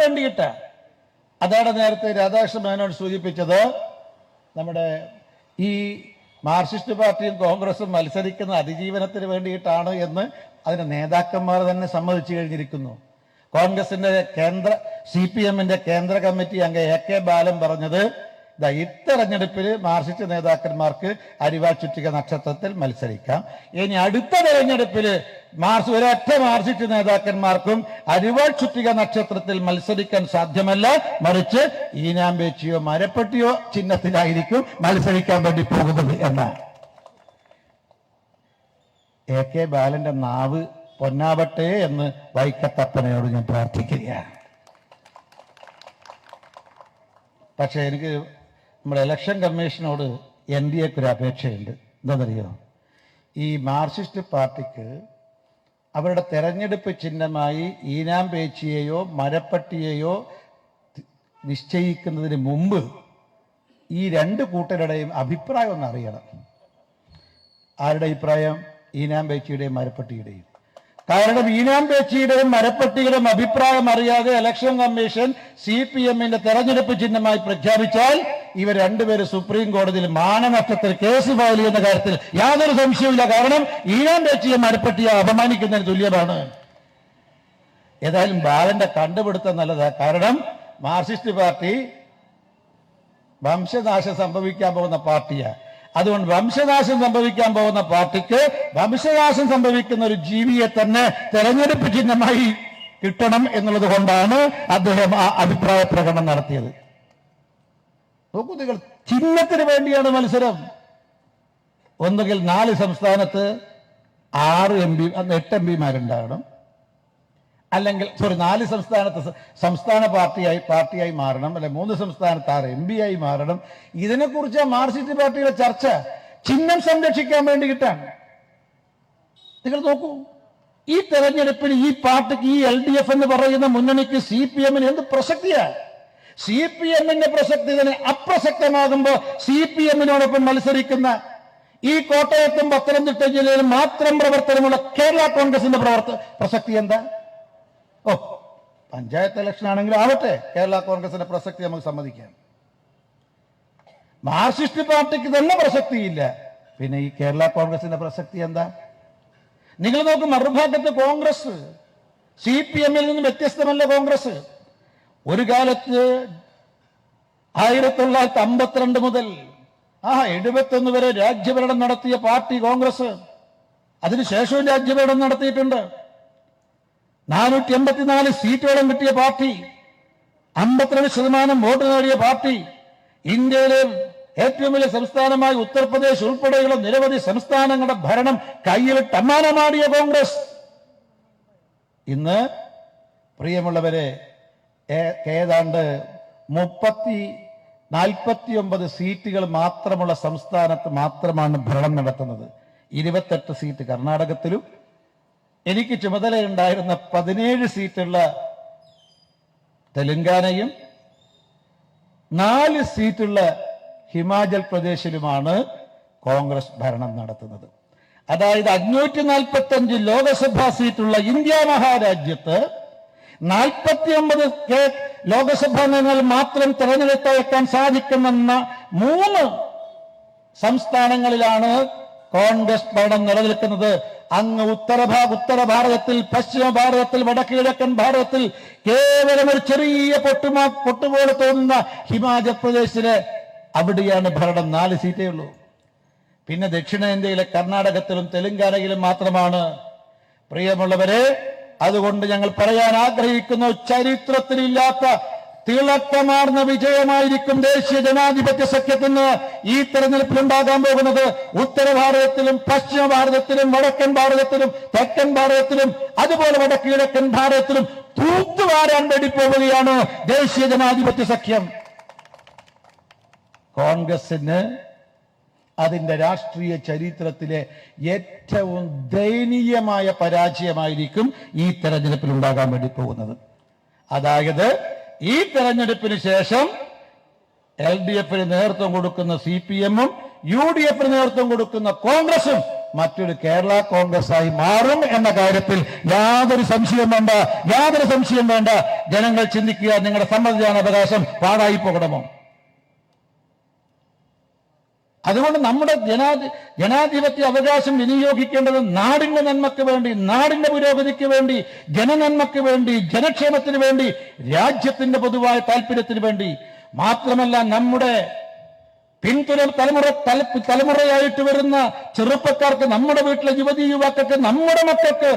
വേണ്ടിയിട്ടാണ്. അതാണ് നേരത്തെ രാധാകൃഷ്ണ മേനോൻ സൂചിപ്പിച്ചത്. നമ്മുടെ ഈ മാർക്സിസ്റ്റ് പാർട്ടിയും കോൺഗ്രസും മത്സരിക്കുന്ന അതിജീവനത്തിന് വേണ്ടിയിട്ടാണ് എന്ന് അതിന്റെ നേതാക്കന്മാർ തന്നെ സമ്മതിച്ചു കഴിഞ്ഞിരിക്കുന്നു. കോൺഗ്രസിന്റെ CPM-ന്റെ കേന്ദ്ര കമ്മിറ്റി അംഗം AK ബാലൻ പറഞ്ഞത്, ഇത്തെരഞ്ഞെടുപ്പിൽ മാർക്സിസ്റ്റ് നേതാക്കന്മാർക്ക് അരിവാൾ ചുറ്റിക നക്ഷത്രത്തിൽ മത്സരിക്കാം. ഇനി അടുത്ത തെരഞ്ഞെടുപ്പിൽ ഒരൊറ്റ മാർക്സിസ്റ്റ് നേതാക്കന്മാർക്കും അരിവാൾ ചുറ്റിക നക്ഷത്രത്തിൽ മത്സരിക്കാൻ സാധ്യമല്ല, മറിച്ച് ഈനാമ്പേച്ചിയോ മരപ്പെട്ടിയോ ചിഹ്നത്തിലായിരിക്കും മത്സരിക്കാൻ വേണ്ടി പോകുന്നത് എന്നാണ്. AK ബാലന്റെ നാവ് പൊന്നാവട്ടെ എന്ന് വൈക്കത്തപ്പനയോട് ഞാൻ പ്രാർത്ഥിക്കുകയാണ്. പക്ഷെ എനിക്ക് നമ്മുടെ ഇലക്ഷൻ കമ്മീഷനോട് NDAക്ക് ഒരു അപേക്ഷയുണ്ട്. എന്താണെന്നറിയോ? ഈ മാർക്സിസ്റ്റ് പാർട്ടിക്ക് അവരുടെ തെരഞ്ഞെടുപ്പ് ചിഹ്നമായി ഈനാമ്പേച്ചിയെയോ മരപ്പട്ടിയെയോ നിശ്ചയിക്കുന്നതിന് മുമ്പ് ഈ രണ്ട് കൂട്ടരുടെയും അഭിപ്രായം ഒന്ന് അറിയണം. ആരുടെ അഭിപ്രായം? ഈനാമ്പേച്ചിയുടെയും മരപ്പട്ടിയുടെയും. കാരണം ഈനാമ്പേച്ചിയുടെയും മരപ്പട്ടിയുടെയും അഭിപ്രായം അറിയാതെ ഇലക്ഷൻ കമ്മീഷൻ CPM-ന്റെ തെരഞ്ഞെടുപ്പ് ചിഹ്നമായി പ്രഖ്യാപിച്ചാൽ ഇവർ രണ്ടുപേരും സുപ്രീം കോടതിയിൽ മാനനഷ്ടത്തിൽ കേസ് ഫയൽ ചെയ്യുന്ന കാര്യത്തിൽ യാതൊരു സംശയവുമില്ല. കാരണം ഈനാമ്പേച്ചിയെ മരപ്പട്ടിയെ അപമാനിക്കുന്നതിന് തുല്യമാണ്. ഏതായാലും ബാലന്റെ കണ്ടുപിടുത്തം നല്ലതാണ്. കാരണം മാർക്സിസ്റ്റ് പാർട്ടി വംശനാശം സംഭവിക്കാൻ പോകുന്ന പാർട്ടിയാണ്. അതുകൊണ്ട് വംശനാശം സംഭവിക്കാൻ പോകുന്ന പാർട്ടിക്ക് വംശനാശം സംഭവിക്കുന്ന ഒരു ജീവിയെ തന്നെ തെരഞ്ഞെടുപ്പ് ചിഹ്നമായി കിട്ടണം എന്നുള്ളത് കൊണ്ടാണ് അദ്ദേഹം ആ അഭിപ്രായ പ്രകടനം നടത്തിയത്. നോക്കൂ നിങ്ങൾ, ചിഹ്നത്തിന് വേണ്ടിയാണ് മത്സരം. ഒന്നുകിൽ 4 സംസ്ഥാനത്ത് 8 MP അല്ലെങ്കിൽ 4 സംസ്ഥാനത്ത് സംസ്ഥാന പാർട്ടിയായി മാറണം, അല്ലെ 3 സംസ്ഥാനത്ത് 6 MP ആയി മാറണം. ഇതിനെക്കുറിച്ച് മാർക്സിസ്റ്റ് പാർട്ടിയുടെ ചർച്ച ചിഹ്നം സംരക്ഷിക്കാൻ വേണ്ടിയിട്ടാണ്. നിങ്ങൾ നോക്കൂ, ഈ തെരഞ്ഞെടുപ്പിൽ ഈ പാർട്ടിക്ക്, ഈ LDF എന്ന് പറയുന്ന മുന്നണിക്ക് CPM-ന് എന്ത് പ്രസക്തിയാണ്? CPM-ന്റെ പ്രസക്തി തന്നെ അപ്രസക്തമാകുമ്പോൾ CPM-നോടൊപ്പം മത്സരിക്കുന്ന ഈ കോട്ടയത്തും പത്തനംതിട്ട ജില്ലയിലും മാത്രം പ്രവർത്തനമുള്ള കേരള കോൺഗ്രസിന്റെ പ്രസക്തി എന്താ? പഞ്ചായത്ത് ഇലക്ഷൻ ആണെങ്കിലും ആവട്ടെ, കേരള കോൺഗ്രസിന്റെ പ്രസക്തി നമുക്ക് സമ്മതിക്കാം. മാർക്സിസ്റ്റ് പാർട്ടിക്ക് തന്നെ പ്രസക്തിയില്ല, പിന്നെ ഈ കേരള കോൺഗ്രസിന്റെ പ്രസക്തി എന്താ? നിങ്ങൾ നോക്കും, മറുഭാഗത്ത് കോൺഗ്രസ് CPM-ൽ നിന്നും വ്യത്യസ്തമല്ല. കോൺഗ്രസ് ഒരു കാലത്ത് 1952 മുതൽ 71 വരെ രാജ്യഭരണം നടത്തിയ പാർട്ടി കോൺഗ്രസ്. അതിനുശേഷവും രാജ്യഭരണം നടത്തിയിട്ടുണ്ട്. 484 സീറ്റോളം കിട്ടിയ പാർട്ടി, 52% വോട്ട് നേടിയ പാർട്ടി, ഇന്ത്യയിലെ ഏറ്റവും വലിയ സംസ്ഥാനമായ ഉത്തർപ്രദേശ് ഉൾപ്പെടെയുള്ള നിരവധി സംസ്ഥാനങ്ങളുടെ ഭരണം കയ്യിലിട്ട് അമ്മാനമാടിയ കോൺഗ്രസ് ഇന്ന്, പ്രിയമുള്ളവരെ, ഏതാണ്ട് 49 സീറ്റുകൾ മാത്രമുള്ള സംസ്ഥാനത്ത് മാത്രമാണ് ഭരണം നടത്തുന്നത്. 28 സീറ്റ് കർണാടകത്തിലും എനിക്ക് ചുമതലയുണ്ടായിരുന്ന 17 സീറ്റുള്ള തെലങ്കാനയും 4 സീറ്റുള്ള ഹിമാചൽ പ്രദേശിലുമാണ് കോൺഗ്രസ് ഭരണം നടത്തുന്നത്. അതായത് 545 ലോകസഭാ സീറ്റുള്ള ഇന്ത്യ മഹാരാജ്യത്ത് 49 ലോകസഭാ അംഗങ്ങൾ മാത്രം തെരഞ്ഞെടുത്തയക്കാൻ സാധിക്കുന്ന 3 സംസ്ഥാനങ്ങളിലാണ് കോൺഗ്രസ് ഭരണം നിലനിൽക്കുന്നത്. അങ്ങ് ഉത്തര ഭാരതത്തിൽ, പശ്ചിമ ഭാരതത്തിൽ, വടക്ക് കിഴക്കൻ ഭാരതത്തിൽ കേവലം ഒരു ചെറിയ പൊട്ടുപോലെ തോന്നുന്ന ഹിമാചൽ പ്രദേശിലെ അവിടെയാണ് ഭരണം. 4 സീറ്റേ ഉള്ളൂ. പിന്നെ ദക്ഷിണേന്ത്യയിലെ കർണാടകത്തിലും തെലങ്കാനയിലും മാത്രമാണ്. പ്രിയമുള്ളവരെ, അതുകൊണ്ട് ഞങ്ങൾ പറയാൻ ആഗ്രഹിക്കുന്നു, ചരിത്രത്തിലില്ലാത്ത തിളക്കമാർന്ന വിജയമായിരിക്കും ദേശീയ ജനാധിപത്യ സഖ്യത്തിന് ഈ തെരഞ്ഞെടുപ്പിലുണ്ടാകാൻ പോകുന്നത്. ഉത്തര ഭാരതത്തിലും പശ്ചിമ ഭാരതത്തിലും വടക്കൻ ഭാരതത്തിലും തെക്കൻ ഭാരതത്തിലും അതുപോലെ വടക്ക് കിഴക്കൻ ഭാരതത്തിലും തൂത്തുവാരാൻ വേണ്ടി പോവുകയാണ് ദേശീയ ജനാധിപത്യ സഖ്യം. കോൺഗ്രസിന് അതിന്റെ രാഷ്ട്രീയ ചരിത്രത്തിലെ ഏറ്റവും ദയനീയമായ പരാജയമായിരിക്കും ഈ തെരഞ്ഞെടുപ്പിൽ ഉണ്ടാകാൻ വേണ്ടി പോകുന്നത്. അതായത് ഈ തെരഞ്ഞെടുപ്പിന് ശേഷം LDFന് നേതൃത്വം കൊടുക്കുന്ന CPM-ഉം UDFന് നേതൃത്വം കൊടുക്കുന്ന കോൺഗ്രസും മറ്റൊരു കേരള കോൺഗ്രസ് ആയി മാറും എന്ന കാര്യത്തിൽ യാതൊരു സംശയം വേണ്ട. ജനങ്ങൾ ചിന്തിക്കുക, നിങ്ങളുടെ സമ്മതിദാനാവകാശം പാഴായി പോകണമോ? അതുകൊണ്ട് നമ്മുടെ ജനാധിപത്യ അവകാശം വിനിയോഗിക്കേണ്ടത് നാടിന്റെ നന്മയ്ക്ക് വേണ്ടി, നാടിന്റെ പുരോഗതിക്ക് വേണ്ടി, ജനനന്മയ്ക്ക് വേണ്ടി, ജനക്ഷേമത്തിന് വേണ്ടി, രാജ്യത്തിന്റെ പൊതുവായ താല്പര്യത്തിന് വേണ്ടി മാത്രമല്ല, നമ്മുടെ തലമുറയായിട്ട് വരുന്ന ചെറുപ്പക്കാർക്ക്, നമ്മുടെ വീട്ടിലെ യുവതി യുവാക്കൾക്ക്, നമ്മുടെ മക്കൾക്ക്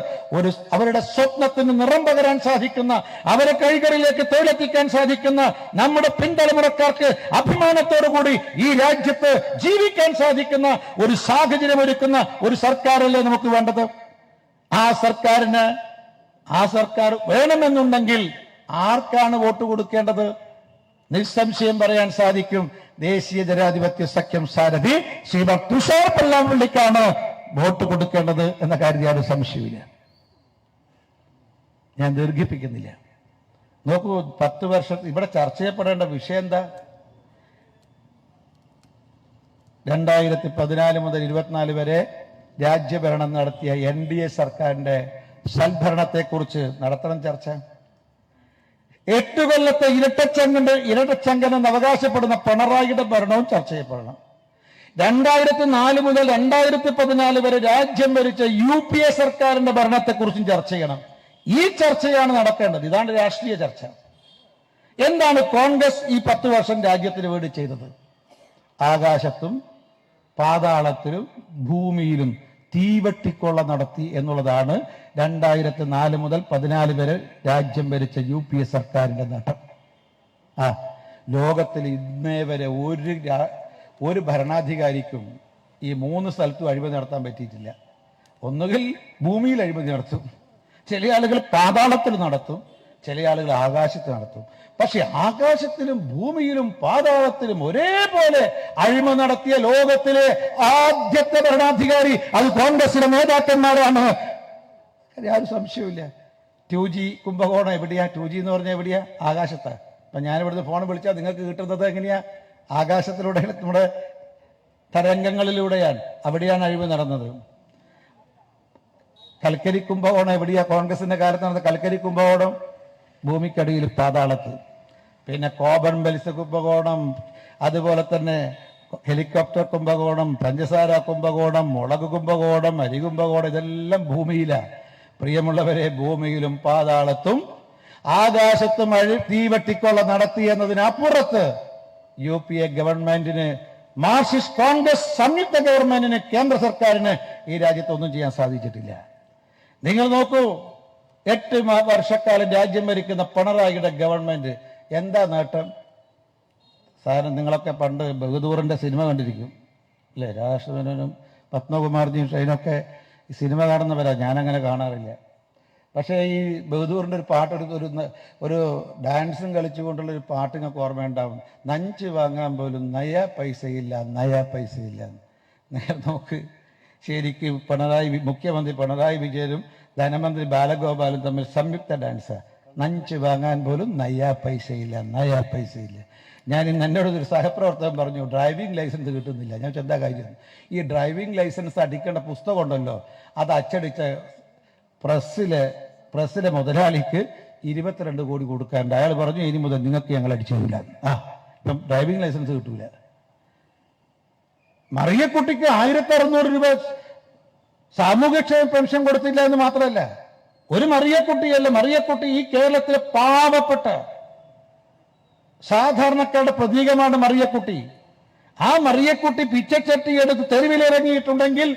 അവരുടെ സ്വപ്നത്തിന് നിറം പകരാൻ സാധിക്കുന്ന, അവരെ കൈകളിലേക്ക് തൊഴിലെത്തിക്കാൻ സാധിക്കുന്ന, നമ്മുടെ പിൻതലമുറക്കാർക്ക് അഭിമാനത്തോടുകൂടി ഈ രാജ്യത്ത് ജീവിക്കാൻ സാധിക്കുന്ന ഒരു സാഹചര്യം ഒരുക്കുന്ന ഒരു സർക്കാരല്ലേ നമുക്ക് വേണ്ടത്. ആ സർക്കാർ വേണമെന്നുണ്ടെങ്കിൽ ആർക്കാണ് വോട്ട് കൊടുക്കേണ്ടത്? നിസ്സംശയം പറയാൻ സാധിക്കും, ദേശീയ ജനാധിപത്യ സഖ്യം സാരഥി ശ്രീമതി തുഷാർ വെള്ളാപ്പള്ളിക്കാണ് വോട്ട് കൊടുക്കേണ്ടത് എന്ന കാര്യത്തിൽ യാതൊരു സംശയമില്ല. ഞാൻ ദീർഘിപ്പിക്കുന്നില്ല. നോക്കൂ, 10 വർഷം ഇവിടെ ചർച്ച ചെയ്യപ്പെടേണ്ട വിഷയം എന്താ? 2014 മുതൽ 24 വരെ രാജ്യഭരണം നടത്തിയ NDA സർക്കാരിന്റെ സൽഭരണത്തെക്കുറിച്ച് നടത്തണം ചർച്ച. 8 കൊല്ലത്തെ ഇരട്ടച്ചങ്കൻ എന്ന് അവകാശപ്പെടുന്ന പിണറായിയുടെ ഭരണവും ചർച്ച ചെയ്യപ്പെടണം. 2004 മുതൽ 2014 വരെ രാജ്യം ഭരിച്ച UPA സർക്കാരിന്റെ ഭരണത്തെക്കുറിച്ചും ചർച്ച ചെയ്യണം. ഈ ചർച്ചയാണ് നടക്കേണ്ടത്. ഇതാണ് രാഷ്ട്രീയ ചർച്ച. എന്താണ് കോൺഗ്രസ് ഈ 10 വർഷം രാജ്യത്തിന് വേണ്ടി ചെയ്തത്? ആകാശത്തും പാതാളത്തിലും ഭൂമിയിലും തീവട്ടിക്കൊള്ള നടത്തി എന്നുള്ളതാണ് 2004 മുതൽ 14 വരെ രാജ്യം ഭരിച്ച UPA സർക്കാരിന്റെ നേട്ടം. ലോകത്തിൽ ഇന്നേ വരെ ഒരു ഭരണാധികാരിക്കും ഈ 3 സ്ഥലത്തും അഴിമതി നടത്താൻ പറ്റിയിട്ടില്ല. ഒന്നുകിൽ ഭൂമിയിൽ അഴിമതി നടത്തും, ചില ആളുകൾ പാതാളത്തിൽ നടത്തും, ചില ആളുകൾ ആകാശത്ത് നടത്തും. പക്ഷെ ആകാശത്തിലും ഭൂമിയിലും പാതാളത്തിലും ഒരേപോലെ അഴിമതി നടത്തിയ ലോകത്തിലെ ആദ്യത്തെ ഭരണാധികാരി അത് കോൺഗ്രസിലെ നേതാക്കന്മാരാണ്. യാതൊരു സംശയമില്ല. 2G കുംഭകോണം എവിടെയാ? 2G എന്ന് പറഞ്ഞാൽ എവിടെയാ? ആകാശത്താ. അപ്പൊ ഞാനിവിടുന്ന് ഫോൺ വിളിച്ചാൽ നിങ്ങൾക്ക് കിട്ടുന്നത് എങ്ങനെയാ? ആകാശത്തിലൂടെ, നമ്മുടെ തരംഗങ്ങളിലൂടെയാണ്. അവിടെയാണ് അഴിമതി നടന്നത്. കൽക്കരി കുംഭകോണം എവിടെയാ? കോൺഗ്രസിന്റെ കാലത്ത് നടന്ന കൽക്കരി കുംഭകോണം ഭൂമിക്കടിയിൽ പാതാളത്ത്. പിന്നെ കോബൺ ബെൽസ് കുംഭകോണം, അതുപോലെ തന്നെ ഹെലികോപ്റ്റർ കുംഭകോണം, പഞ്ചസാര കുംഭകോണം, മുളക് കുംഭകോണം, അരി കുംഭകോണം, ഇതെല്ലാം ഭൂമിയിലാണ്. പ്രിയമുള്ളവരെ, ഭൂമിയിലും പാതാളത്തും ആകാശത്തും തീവട്ടിക്കൊള്ള നടത്തി എന്നതിനപ്പുറത്ത് UPA ഗവൺമെന്റിന്, മാർക്സിസ്റ്റ് കോൺഗ്രസ് സംയുക്ത ഗവൺമെന്റിന്, കേന്ദ്ര സർക്കാരിന് ഈ രാജ്യത്തൊന്നും ചെയ്യാൻ സാധിച്ചിട്ടില്ല. നിങ്ങൾ നോക്കൂ, 8 വർഷക്കാലം രാജ്യം ഭരിക്കുന്ന പിണറായിയുടെ ഗവൺമെന്റ് എന്താ നേട്ടം? സാധാരണ നിങ്ങളൊക്കെ പണ്ട് ബഹദൂറിന്റെ സിനിമ കണ്ടിരിക്കും അല്ലേ? രാഷ്ട്രമേനോനും പത്മകുമാർജിയും ഷൈനൊക്കെ ഈ സിനിമ കാണുന്നവരാ. ഞാനങ്ങനെ കാണാറില്ല. പക്ഷേ ഈ ബഹദൂറിന്റെ ഒരു പാട്ട്, ഒരു ഡാൻസും കളിച്ചുകൊണ്ടുള്ളൊരു പാട്ട് നിങ്ങൾക്ക് ഓർമ്മയുണ്ടാവും. നഞ്ച് വാങ്ങാൻ പോലും നയാ പൈസയില്ല. നേരെ നോക്ക്, ശരിക്കും മുഖ്യമന്ത്രി പിണറായി വിജയനും ധനമന്ത്രി ബാലഗോപാലും തമ്മിൽ സംയുക്ത ഡാൻസാ. നഞ്ച് വാങ്ങാൻ പോലും നയാ പൈസയില്ല. ഞാൻ ഇന്ന് എന്നോട് ഒരു സഹപ്രവർത്തകൻ പറഞ്ഞു, ഡ്രൈവിംഗ് ലൈസൻസ് കിട്ടുന്നില്ല. ഞാൻ എന്താ കാര്യം? ഈ ഡ്രൈവിംഗ് ലൈസൻസ് അടിക്കേണ്ട പുസ്തകം ഉണ്ടല്ലോ, അത് അച്ചടിച്ച പ്രസ്സിലെ മുതലാളിക്ക് 22 കോടി കൊടുക്കാറുണ്ട്. അയാൾ പറഞ്ഞു, ഇനി മുതൽ നിങ്ങൾക്ക് ഞങ്ങൾ അടിച്ചു തരില്ല. ഇപ്പം ഡ്രൈവിംഗ് ലൈസൻസ് കിട്ടൂല. മറിയക്കുട്ടിക്ക് 1600 രൂപ സാമൂഹ്യക്ഷേമ പെൻഷൻ കൊടുത്തില്ല എന്ന് മാത്രമല്ല, ഒരു മറിയക്കുട്ടിയല്ല, മറിയക്കുട്ടി ഈ കേരളത്തിലെ പാവപ്പെട്ട സാധാരണക്കാരുടെ പ്രതീകമാണ് മറിയക്കുട്ടി. ആ മറിയക്കുട്ടി പിച്ചച്ചട്ടി എടുത്ത് തെരുവിലിറങ്ങിയിട്ടുണ്ടെങ്കിൽ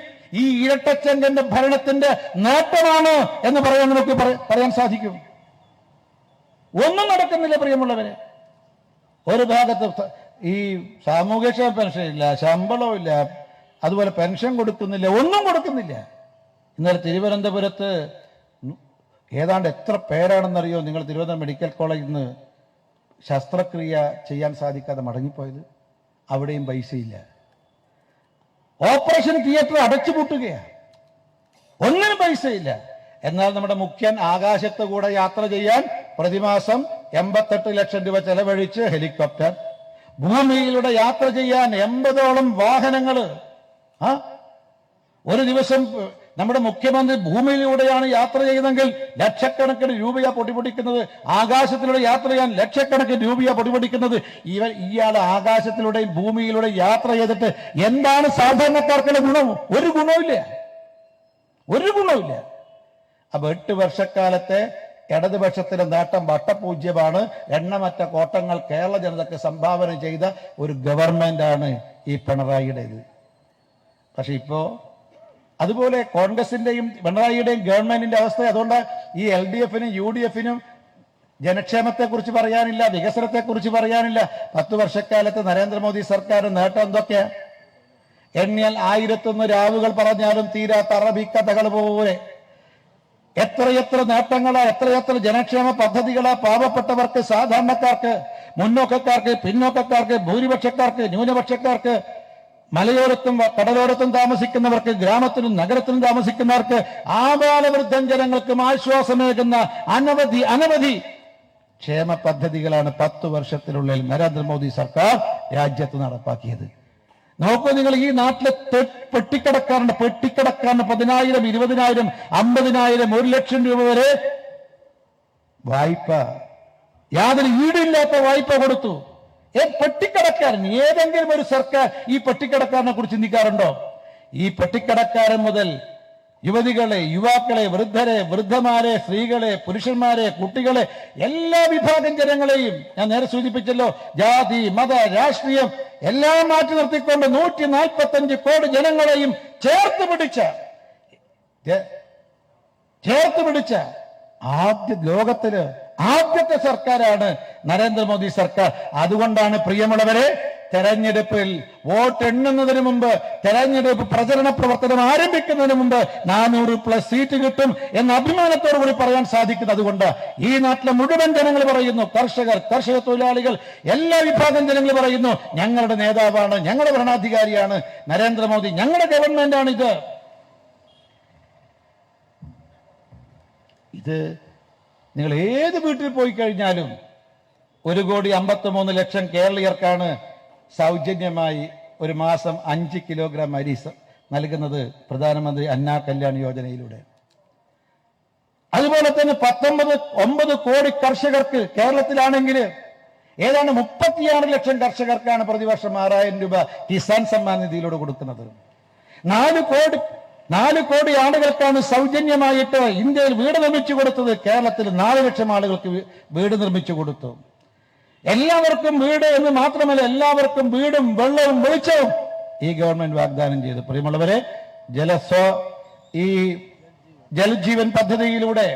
ഈ ഇരട്ടച്ചങ്കന്റെ ഭരണത്തിന്റെ നേട്ടമാണ് എന്ന് പറയാൻ നമുക്ക് പറയാൻ സാധിക്കും. ഒന്നും നടക്കുന്നില്ല പ്രിയമുള്ളവരെ. ഒരു ഭാഗത്ത് ഈ സാമൂഹ്യക്ഷേമ പെൻഷൻ ഇല്ല, ശമ്പളവും ഇല്ല, അതുപോലെ പെൻഷൻ കൊടുക്കുന്നില്ല, ഒന്നും കൊടുക്കുന്നില്ല. ഇന്നലെ തിരുവനന്തപുരത്ത് ഏതാണ്ട് എത്ര പേരാണെന്നറിയോ നിങ്ങൾ തിരുവനന്തപുരം മെഡിക്കൽ കോളേജിൽ നിന്ന് ശസ്ത്രക്രിയ ചെയ്യാൻ സാധിക്കാതെ മടങ്ങിപ്പോയത്? അവിടെയും പൈസയില്ല. ഓപ്പറേഷൻ തിയേറ്റർ അടച്ചുപൂട്ടുകയാണ്, ഒന്നിനും പൈസയില്ല. എന്നാൽ നമ്മുടെ മുഖ്യൻ ആകാശത്ത് കൂടെ യാത്ര ചെയ്യാൻ പ്രതിമാസം 88 ലക്ഷം രൂപ ചെലവഴിച്ച് ഹെലികോപ്റ്റർ, ഭൂമിയിലൂടെ യാത്ര ചെയ്യാൻ 80ഓളം വാഹനങ്ങൾ. ഒരു ദിവസം നമ്മുടെ മുഖ്യമന്ത്രി ഭൂമിയിലൂടെയാണ് യാത്ര ചെയ്യുന്നതെങ്കിൽ ലക്ഷക്കണക്കിന് രൂപയാ പൊടിപൊടിക്കുന്നത്. ആകാശത്തിലൂടെ യാത്ര ചെയ്യാൻ ലക്ഷക്കണക്കിന് രൂപയാ പൊടിപൊടിക്കുന്നത്. ഇയാൾ ആകാശത്തിലൂടെയും ഭൂമിയിലൂടെയും യാത്ര ചെയ്തിട്ട് എന്താണ് സാധാരണക്കാർക്കുള്ള ഗുണം? ഒരു ഗുണവുമില്ല, ഒരു ഗുണവുമില്ല. അപ്പൊ 8 വർഷക്കാലത്തെ ഇടതുപക്ഷത്തിന്റെ നേട്ടം വട്ടപൂജ്യമാണ്. എണ്ണമറ്റ കോട്ടങ്ങൾ കേരള ജനതയ്ക്ക് സംഭാവന ചെയ്ത ഒരു ഗവൺമെന്റാണ് ഈ പിണറായിയുടേത്. പക്ഷെ ഇപ്പോ അതുപോലെ കോൺഗ്രസിന്റെയും പിണറായിയുടെയും ഗവൺമെന്റിന്റെ അവസ്ഥ അതുകൊണ്ട് ഈ LDFനും UDFനും ജനക്ഷേമത്തെക്കുറിച്ച് പറയാനില്ല, വികസനത്തെക്കുറിച്ച് പറയാനില്ല. 10 വർഷക്കാലത്ത് നരേന്ദ്രമോദി സർക്കാർ നേട്ടം എന്തൊക്കെയാ? എണ്ണിയാൽ 1001 രാവുകൾ പറഞ്ഞാലും തീരാത്ത അറബി കഥകൾ പോലെ എത്രയെത്ര നേട്ടങ്ങളാ, എത്രയെത്ര ജനക്ഷേമ പദ്ധതികളാ പാവപ്പെട്ടവർക്ക്, സാധാരണക്കാർക്ക്, മുന്നോക്കക്കാർക്ക്, പിന്നോക്കക്കാർക്ക്, ഭൂരിപക്ഷക്കാർക്ക്, ന്യൂനപക്ഷക്കാർക്ക്, മലയോരത്തും കടലോരത്തും താമസിക്കുന്നവർക്ക്, ഗ്രാമത്തിലും നഗരത്തിലും താമസിക്കുന്നവർക്ക്, ആബാലവൃദ്ധം ജനങ്ങൾക്കും ആശ്വാസമേകുന്ന അനവധി അനവധി ക്ഷേമ പദ്ധതികളാണ് 10 വർഷത്തിനുള്ളിൽ നരേന്ദ്രമോദി സർക്കാർ രാജ്യത്ത് നടപ്പാക്കിയത്. നോക്കൂ നിങ്ങൾ, ഈ നാട്ടിലെ പെട്ടിക്കടക്കാരന്റെ 10,000, 20,000, 50,000, 1 ലക്ഷം രൂപ വരെ വായ്പ, യാതൊരു ഈടില്ലാത്ത വായ്പ കൊടുത്തു. പെട്ടിക്കടക്കാരൻ, ഏതെങ്കിലും ഒരു സർക്കാർ ഈ പെട്ടിക്കടക്കാരനെ കുറിച്ച് ചിന്തിക്കാറുണ്ടോ? ഈ പെട്ടിക്കടക്കാരൻ മുതൽ യുവതികളെ, യുവാക്കളെ, വൃദ്ധരെ, വൃദ്ധമാരെ, സ്ത്രീകളെ, പുരുഷന്മാരെ, കുട്ടികളെ, എല്ലാ വിഭാഗം ജനങ്ങളെയും ഞാൻ നേരെ സൂചിപ്പിച്ചല്ലോ, ജാതി, മത, രാഷ്ട്രീയം എല്ലാം മാറ്റി നിർത്തിക്കൊണ്ട് 145 കോടി ജനങ്ങളെയും ചേർത്ത് പിടിച്ച ലോകത്തില് ആദ്യത്തെ സർക്കാരാണ് നരേന്ദ്രമോദി സർക്കാർ. അതുകൊണ്ടാണ് പ്രിയമുള്ളവരെ, തെരഞ്ഞെടുപ്പിൽ വോട്ട് എണ്ണുന്നതിന് മുമ്പ്, തെരഞ്ഞെടുപ്പ് പ്രചരണ പ്രവർത്തനം ആരംഭിക്കുന്നതിന് മുമ്പ് 400+ സീറ്റ് കിട്ടും എന്ന അഭിമാനത്തോടു കൂടി പറയാൻ സാധിക്കുന്നത്. അതുകൊണ്ട് ഈ നാട്ടിലെ മുഴുവൻ ജനങ്ങൾ പറയുന്നു, കർഷകർ, കർഷക തൊഴിലാളികൾ, എല്ലാ വിഭാഗം ജനങ്ങൾ പറയുന്നു, ഞങ്ങളുടെ നേതാവാണ്, ഞങ്ങളുടെ ഭരണാധികാരിയാണ് നരേന്ദ്രമോദി, ഞങ്ങളുടെ ഗവൺമെന്റാണിത്. ഇത് നിങ്ങൾ ഏത് വീട്ടിൽ പോയി കഴിഞ്ഞാലും 1,53,00,000 കേരളീയർക്കാണ് സൗജന്യമായി ഒരു മാസം 5 കിലോഗ്രാം അരി നൽകുന്നത് പ്രധാനമന്ത്രി അന്ന കല്യാൺ യോജനയിലൂടെ. അതുപോലെ തന്നെ 9 കോടി കർഷകർക്ക് കേരളത്തിലാണെങ്കിൽ ഏതാണ്ട് 36 ലക്ഷം കർഷകർക്കാണ് പ്രതിവർഷം 6,000 രൂപ കിസാൻ സമ്മാൻ നിധിയിലൂടെ കൊടുക്കുന്നത്. 4 കോടി ആളുകൾക്കാണ് സൗജന്യമായിട്ട് ഇന്ത്യയിൽ വീട് നിർമ്മിച്ചു കൊടുത്തത്. കേരളത്തിൽ 4 ലക്ഷം ആളുകൾക്ക് വീട് നിർമ്മിച്ചു കൊടുത്തു. എല്ലാവർക്കും വീട് എന്ന് മാത്രമല്ല, എല്ലാവർക്കും വീടും വെള്ളവും വെളിച്ചവും ഈ ഗവൺമെന്റ് വാഗ്ദാനം ചെയ്തു. പ്രിയമുള്ളവരെ, ഈ ജൽജീവൻ പദ്ധതിയിലൂടെ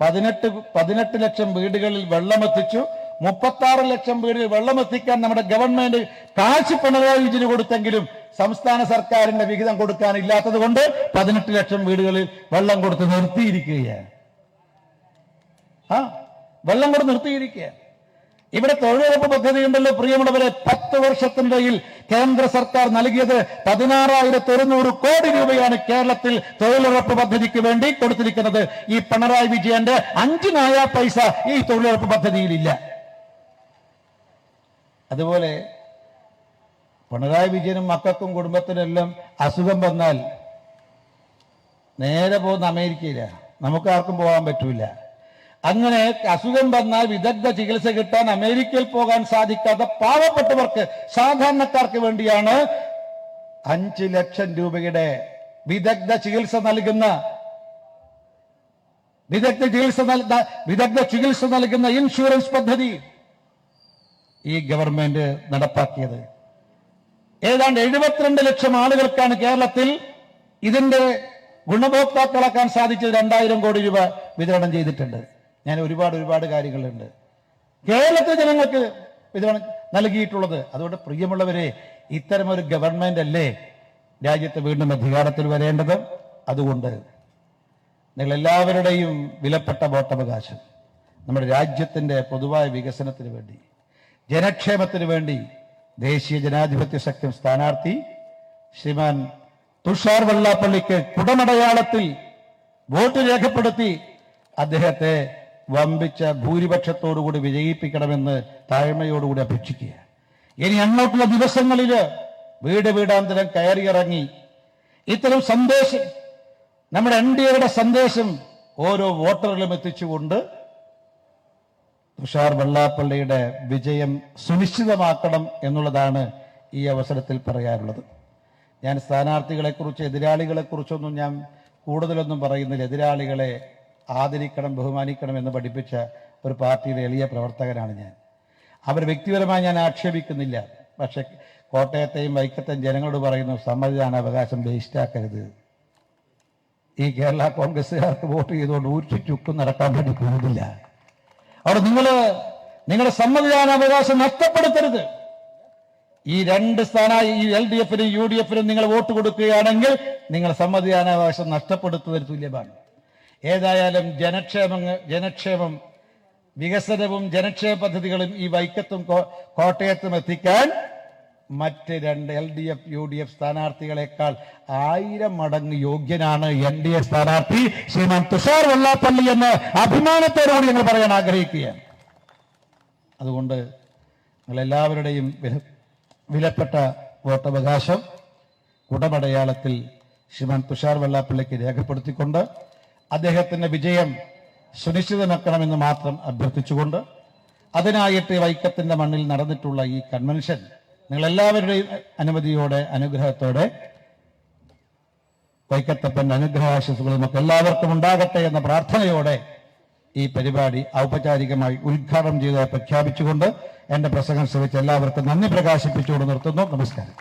18 ലക്ഷം വീടുകളിൽ വെള്ളമെത്തിച്ചു. 36 ലക്ഷം വീടുകളിൽ വെള്ളമെത്തിക്കാൻ നമ്മുടെ ഗവൺമെന്റ് കാശ് പിണറായി വിജയന് കൊടുത്തെങ്കിലും സംസ്ഥാന സർക്കാരിന്റെ വിഹിതം കൊടുക്കാനില്ലാത്തത് കൊണ്ട് 18 ലക്ഷം വീടുകളിൽ വെള്ളം കൊടുത്ത് നിർത്തിയിരിക്കുകയാണ്. വെള്ളം കൊടുത്ത് നിർത്തിയിരിക്കുക. ഇവിടെ തൊഴിലുറപ്പ് പദ്ധതി ഉണ്ടല്ലോ പ്രിയമുള്ളവരെ. 10 വർഷത്തിനിടയിൽ കേന്ദ്ര സർക്കാർ നൽകിയത് 16,100 കോടി രൂപയാണ് കേരളത്തിൽ തൊഴിലുറപ്പ് പദ്ധതിക്ക് വേണ്ടി കൊടുത്തിരിക്കുന്നത്. ഈ പിണറായി വിജയന്റെ 5 നയാ പൈസ ഈ തൊഴിലുറപ്പ് പദ്ധതിയിലില്ല. അതുപോലെ പിണറായി വിജയനും മക്കൾക്കും കുടുംബത്തിനെല്ലാം അസുഖം വന്നാൽ നേരെ പോകുന്ന അമേരിക്കയിലാണ്. നമുക്കാർക്കും പോകാൻ പറ്റൂല. അങ്ങനെ അസുഖം വന്നാൽ വിദഗ്ധ ചികിത്സ കിട്ടാൻ അമേരിക്കയിൽ പോകാൻ സാധിക്കാത്ത പാവപ്പെട്ടവർക്ക്, സാധാരണക്കാർക്ക് വേണ്ടിയാണ് 5 ലക്ഷം രൂപയുടെ വിദഗ്ധ ചികിത്സ നൽകുന്ന ഇൻഷുറൻസ് പദ്ധതി ഈ ഗവൺമെന്റ് നടപ്പാക്കിയത്. ഏതാണ്ട് 72 ലക്ഷം ആളുകൾക്കാണ് കേരളത്തിൽ ഇതിന്റെ ഗുണഭോക്താക്കളാക്കാൻ സാധിച്ചത്. 2000 കോടി രൂപ വിതരണം ചെയ്തിട്ടുണ്ട്. ഞാൻ ഒരുപാട് കാര്യങ്ങളുണ്ട് കേരളത്തിലെ ജനങ്ങൾക്ക് വിതരണം നൽകിയിട്ടുള്ളത്. അതുകൊണ്ട് പ്രിയമുള്ളവരെ, ഇത്തരമൊരു ഗവൺമെന്റ് അല്ലേ രാജ്യത്ത് വീണ്ടും അധികാരത്തിൽ വരേണ്ടത്. അതുകൊണ്ട് നിങ്ങൾ എല്ലാവരുടെയും വിലപ്പെട്ട വോട്ടവകാശം നമ്മുടെ രാജ്യത്തിന്റെ പൊതുവായ വികസനത്തിന് വേണ്ടി, ജനക്ഷേമത്തിന് വേണ്ടി ദേശീയ ജനാധിപത്യ സഖ്യം സ്ഥാനാർത്ഥി ശ്രീമാൻ തുഷാർ വെള്ളാപ്പള്ളിക്ക് കുടമടയാളത്തിൽ വോട്ട് രേഖപ്പെടുത്തി അദ്ദേഹത്തെ വമ്പിച്ച ഭൂരിപക്ഷത്തോടുകൂടി വിജയിപ്പിക്കണമെന്ന് താഴ്മയോടുകൂടി അപേക്ഷിക്കുക. ഇനി അങ്ങോട്ടുള്ള ദിവസങ്ങളിൽ വീടാന്തരം കയറിയിറങ്ങി ഇത്തരം സന്ദേശം, നമ്മുടെ NDAയുടെ സന്ദേശം ഓരോ വോട്ടറിലും എത്തിച്ചുകൊണ്ട് തുഷാർ വെള്ളാപ്പള്ളിയുടെ വിജയം സുനിശ്ചിതമാക്കണം എന്നുള്ളതാണ് ഈ അവസരത്തിൽ പറയാനുള്ളത്. ഞാൻ സ്ഥാനാർത്ഥികളെക്കുറിച്ച്, എതിരാളികളെക്കുറിച്ചൊന്നും ഞാൻ കൂടുതലൊന്നും പറയുന്നില്ല. എതിരാളികളെ ആദരിക്കണം, ബഹുമാനിക്കണം എന്ന് പഠിപ്പിച്ച ഒരു പാർട്ടിയുടെ എളിയ പ്രവർത്തകനാണ് ഞാൻ. അവർ വ്യക്തിപരമായി ഞാൻ ആക്ഷേപിക്കുന്നില്ല. പക്ഷെ കോട്ടയത്തെയും വൈക്കത്തെയും ജനങ്ങളോട് പറയുന്നു, സമ്മതിദാനാവകാശം വേസ്റ്റാക്കരുത്. ഈ കേരള കോൺഗ്രസ്സുകാർക്ക് വോട്ട് ചെയ്തുകൊണ്ട് ഊറ്റി ചുക്കും നടക്കാൻ വേണ്ടി പോകുന്നില്ല. അവിടെ നിങ്ങളുടെ സമ്മതിദാനാവകാശം നഷ്ടപ്പെടുത്തരുത്. ഈ രണ്ട് ഈ LDFനും UDFനും നിങ്ങൾ വോട്ട് കൊടുക്കുകയാണെങ്കിൽ നിങ്ങൾ സമ്മതിദാനാവകാശം നഷ്ടപ്പെടുത്തുന്നതിന് തുല്യമാണ്. ഏതായാലും ജനക്ഷേമം വികസനവും ജനക്ഷേമ പദ്ധതികളും ഈ വൈക്കത്തും കോട്ടയത്തും എത്തിക്കാൻ മറ്റ് 2 LDF UDF സ്ഥാനാർത്ഥികളെക്കാൾ 1000 മടങ്ങ് യോഗ്യനാണ് NDA സ്ഥാനാർത്ഥി ശ്രീമാൻ തുഷാർ വെള്ളാപ്പള്ളി എന്ന് അഭിമാനത്തോടുകൂടി ഞങ്ങൾ പറയാൻ ആഗ്രഹിക്കുകയാണ്. അതുകൊണ്ട് നിങ്ങളെല്ലാവരുടെയും വിലപ്പെട്ട വോട്ടവകാശം കുടമടയാളത്തിൽ ശ്രീമാൻ തുഷാർ വെള്ളാപ്പള്ളിക്ക് രേഖപ്പെടുത്തിക്കൊണ്ട് അദ്ദേഹത്തിന്റെ വിജയം സുനിശ്ചിതമാക്കണമെന്ന് മാത്രം അഭ്യർത്ഥിച്ചുകൊണ്ട്, അതിനായിട്ട് വൈക്കത്തിന്റെ മണ്ണിൽ നടന്നിട്ടുള്ള ഈ കൺവെൻഷൻ നിങ്ങളെല്ലാവരുടെയും അനുമതിയോടെ, അനുഗ്രഹത്തോടെ, വൈക്കത്തപ്പന്റെ അനുഗ്രഹാശിസുകളും ഒക്കെ എല്ലാവർക്കും ഉണ്ടാകട്ടെ എന്ന പ്രാർത്ഥനയോടെ ഈ പരിപാടി ഔപചാരികമായി ഉദ്ഘാടനം ചെയ്ത് പ്രഖ്യാപിച്ചുകൊണ്ട് എന്റെ പ്രസംഗം ശ്രമിച്ച എല്ലാവർക്കും നന്ദി പ്രകാശിപ്പിച്ചുകൊണ്ട് നിർത്തുന്നു. നമസ്കാരം.